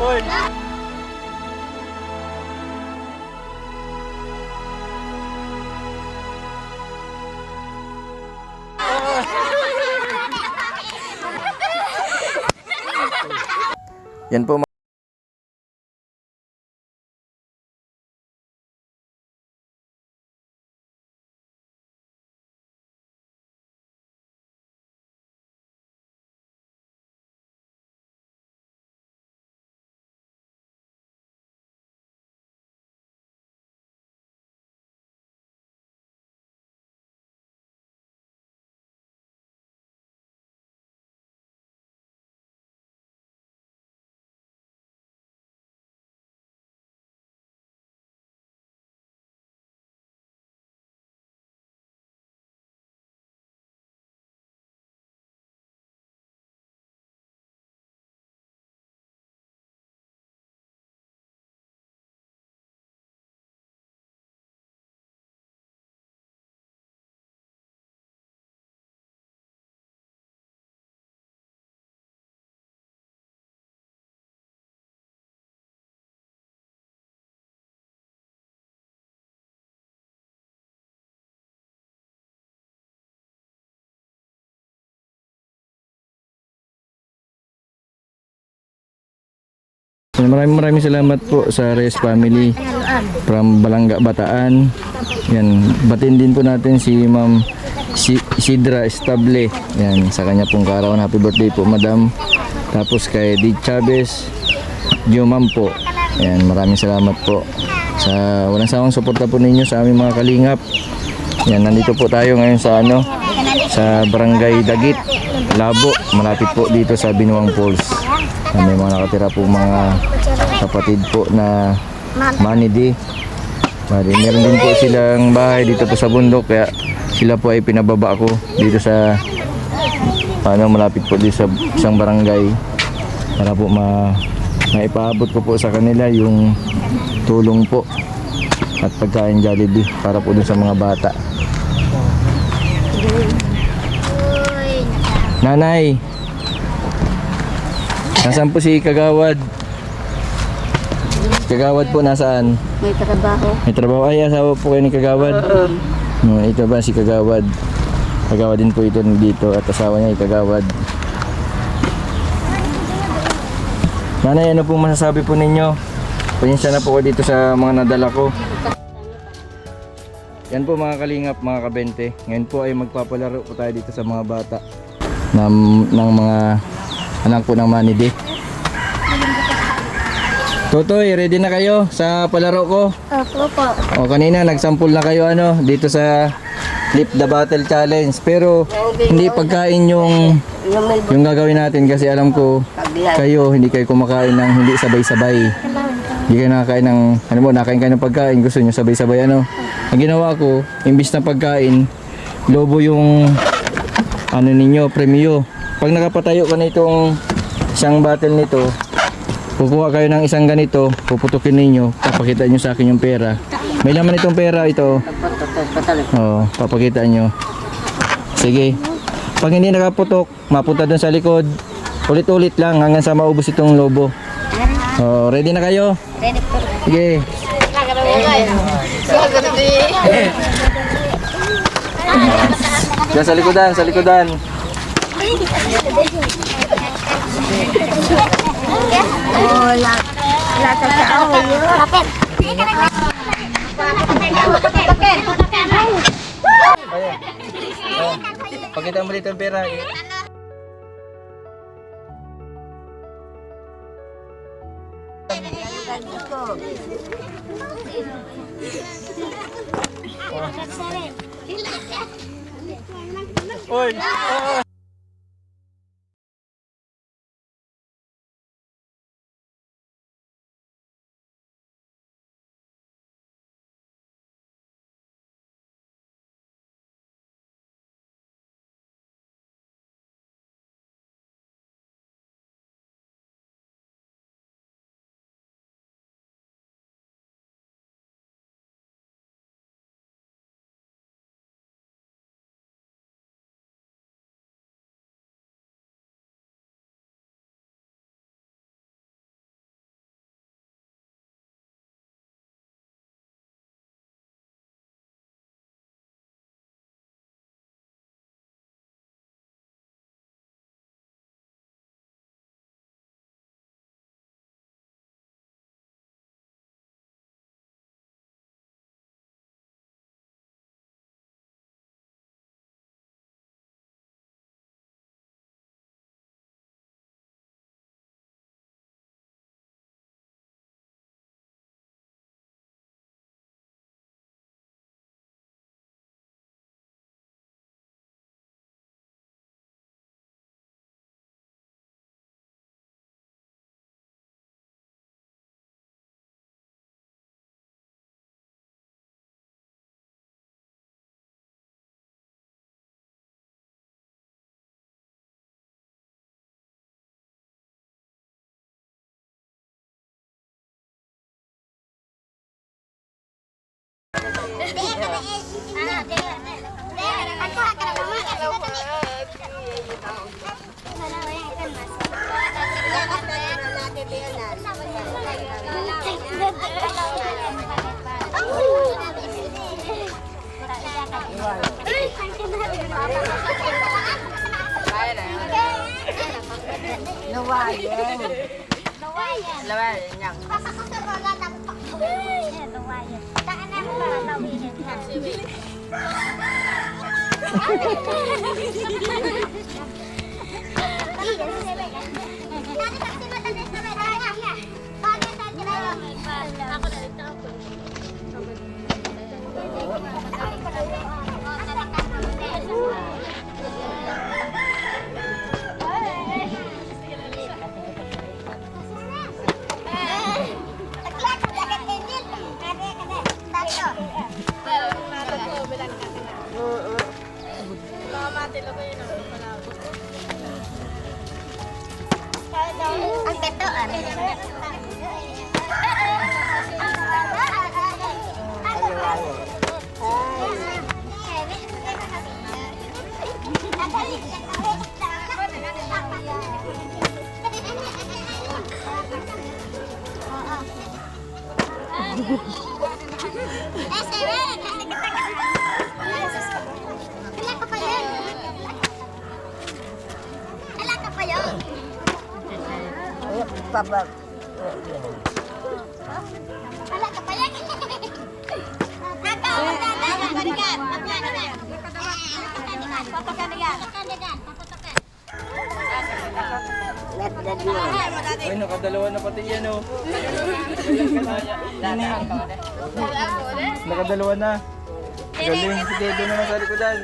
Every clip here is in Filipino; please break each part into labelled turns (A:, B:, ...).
A: Uy! Yan po. Maraming salamat po sa Reyes family from Balanga, Bataan. Yan, batin din po natin si Ma'am Isidra Estable. Yan, sa kanya pong kaarawan. Happy birthday po, Madam. Tapos kay D. Chavez, Ma'am po. Yan, maraming salamat po sa walang sawang suporta po ninyo sa aming mga kalingap. Yan, nandito po tayo ngayon sa sa Barangay Dagit, Labo, malapit po dito sa Binuang Falls. May mga nakatira po mga kapatid po na Manidi. Meron din po silang bahay dito po sa bundok, kaya sila po ay pinababa ko dito sa malapit po dito sa isang barangay para po maipaabot ko po sa kanila yung tulong po at pagkain Jollibee para po dun sa mga bata. Nanay, nasaan po si Kagawad? Kagawad po nasaan?
B: May trabaho.
A: May trabaho. Ay, asawa po kayo ni Kagawad? Ito ba si Kagawad? Kagawad din po ito dito at asawa niya ay Kagawad. Nanay, ano pong masasabi po ninyo? Pasensya na po ko dito sa mga nadala ko. Yan po mga kalingap, mga kabente. Ngayon po ay magpapalaro po tayo dito sa mga bata ng mga anak po ng Manidi. Totoy, ready na kayo sa palaro ko?
B: Opo po.
A: O, kanina nagsampul na kayo dito sa Flip the Battle Challenge, pero hindi pagkain yung gagawin natin kasi alam ko kayo hindi kayo kumakain ng hindi sabay-sabay. Hindi kayo nakakain ng nakain kayo ng pagkain, gusto nyo sabay-sabay Ang ginawa ko, imbis na pagkain, lobo yung ninyo, premyo. Pag nakapatayo ka na itong isang battle nito, kukuha kayo ng isang ganito, puputukin ninyo, papakita nyo sa akin yung pera. May laman itong pera ito. Papakita nyo. Sige. Pag hindi nakaputok, mapunta dun sa likod. Ulit-ulit lang hanggang sa maubos itong lobo. Ready na kayo?
B: Ready po.
A: Sige. Diyan sa likodan, sa likodan.
B: Wala sa tao. Lapit.
A: Pakita mo dito ang pera. Oy!
C: Luwayan. Luwayan yang.
B: Ang ketoan.
C: Babak.
B: Wala ka pa yan. Ikaw, balikan. Papakanigan.
A: Ay, nakadalawa na pati yan, oh. Nakadalawa na. Galing, sige, doon naman sa likodan.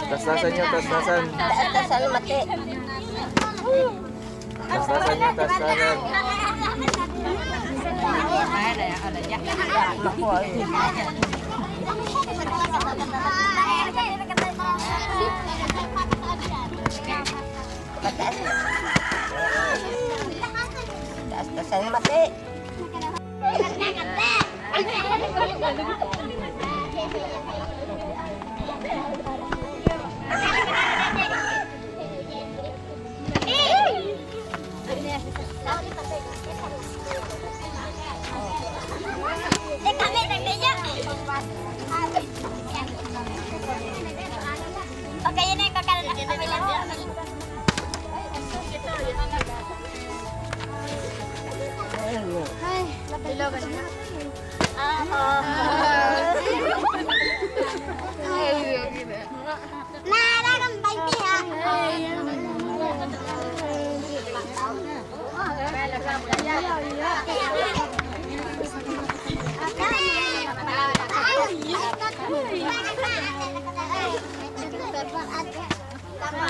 A: Tas-tasan nyo, tas-tasan.
C: Tasan mati.
A: Tas-tasan nyo, tas-tasan.
C: Tasan mati.
B: Okay, yun na yung kakaroon. Naragang 20 ha.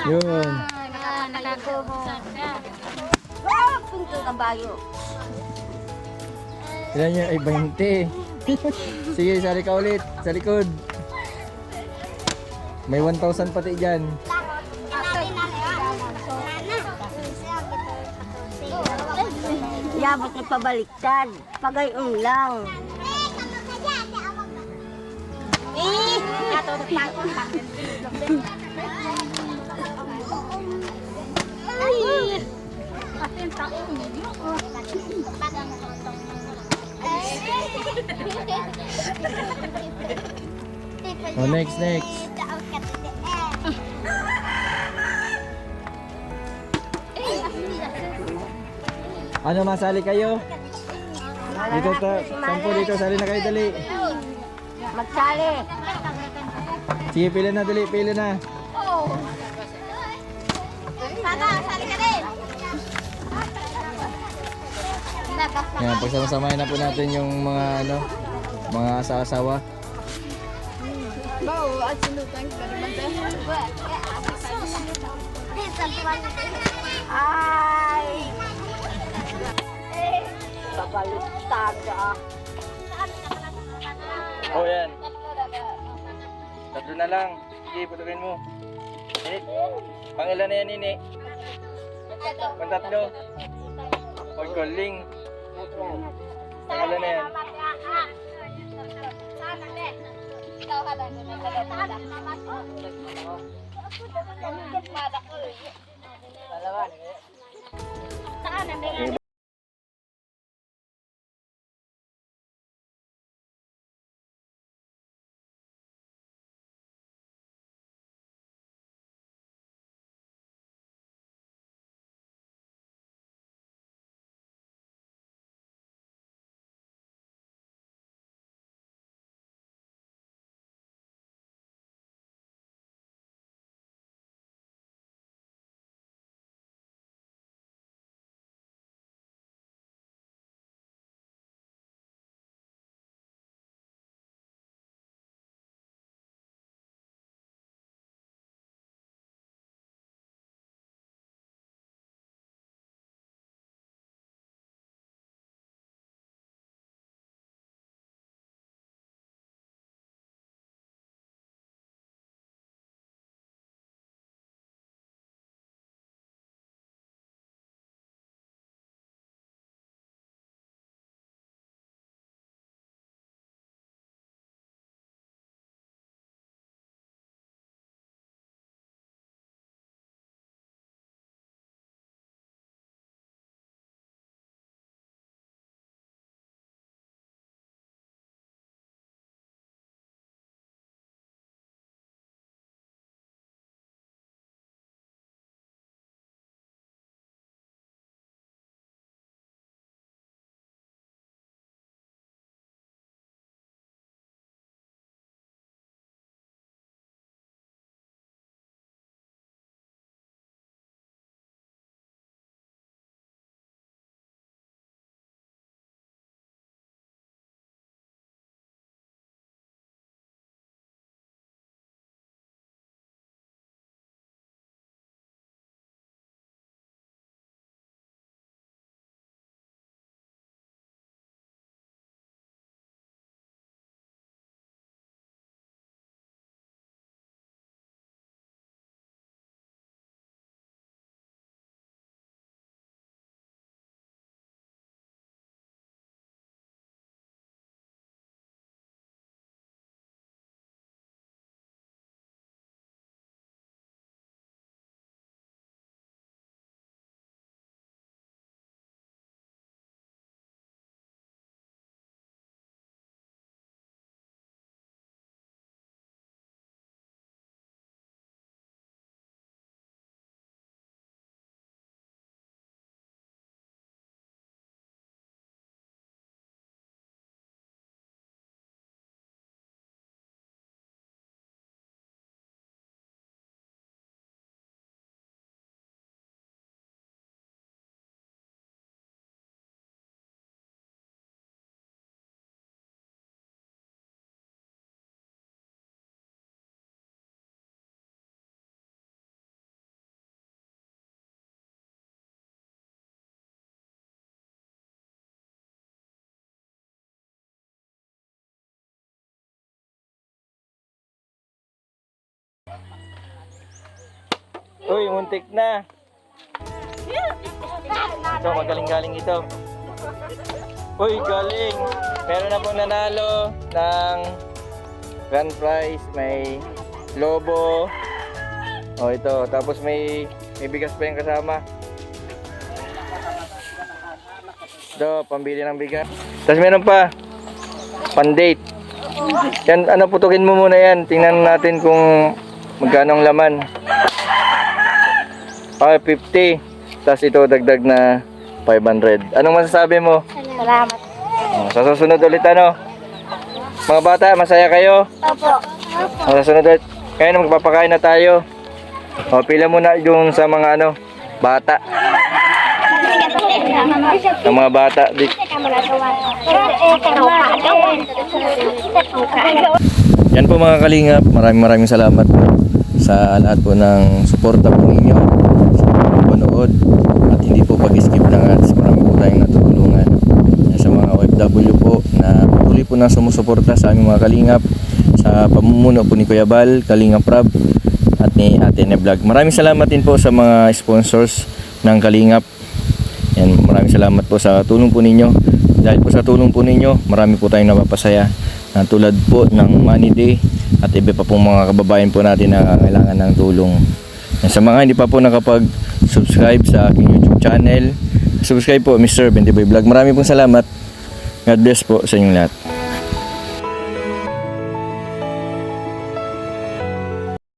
A: Yun.
B: Nakakuho.
C: Punto kabayo.
A: Ilan yun? Ay, 20. Sige, sali ka ulit. Sa likod. May 1,000 pati dyan.
C: Yabot na pabaliktad. Pagayon lang.
A: Oh, next. Ano, masali kayo? Dito, sampo dito. Sali na kayo, dali.
C: Magsali.
A: Sige, pila na, dali. Pila na.
B: Sana, sali ka din.
A: Yan, pagsama-samahin na po natin yung mga, mga asawa.
C: Ay! Pabaliktad ah.
A: Oh, yan. Tatlo na lang. Sige, putukin mo. Init. Pangilan na yan, Nini. Pantatlo. Huwag calling. Pangilan na yan. Uy, muntik na. Ito, magaling-galing ito. Uy, galing. Meron na pong nanalo ng grand prize. May lobo. Oh, ito. Tapos may bigas pa yung kasama. Ito, pambili ng bigas. Tapos meron pa. Pan-date. Yan, ano, putukin mo muna yan. Tingnan natin kung magkano ang laman. Okay, 50. Tapos ito dagdag na 500. Anong masasabi mo?
B: Salamat.
A: Sa susunod ulit ano? Mga bata, masaya kayo?
B: Opo.
A: Sa susunod ulit. Ngayon magpapakain na tayo. O, pila muna yung sa mga ano, bata. Sa mga bata. Yan po mga kalingap. Maraming salamat sa lahat po ng suporta po ninyo sa panonood at hindi po pag-skip ng ads. Marami po tayong natutulungan sa mga OFW po na patuloy po na sumusuporta sa aming mga kalingap sa pamumuno po ni Kuya Bal, Kalingap Rab at ni Ate Vlog. Maraming salamat din po sa mga sponsors ng Kalingap. Yan, maraming salamat po sa tulong po ninyo. Dahil po sa tulong po ninyo, marami po tayong napapasaya. Tulad po ng Money Day at iba pa pong mga kababayan po natin na kailangan ng tulong. Yan, sa mga hindi pa po nakapag-subscribe sa aking YouTube channel, subscribe po Mr. Bendiboy Vlog. Maraming pong salamat. God bless po sa inyong lahat.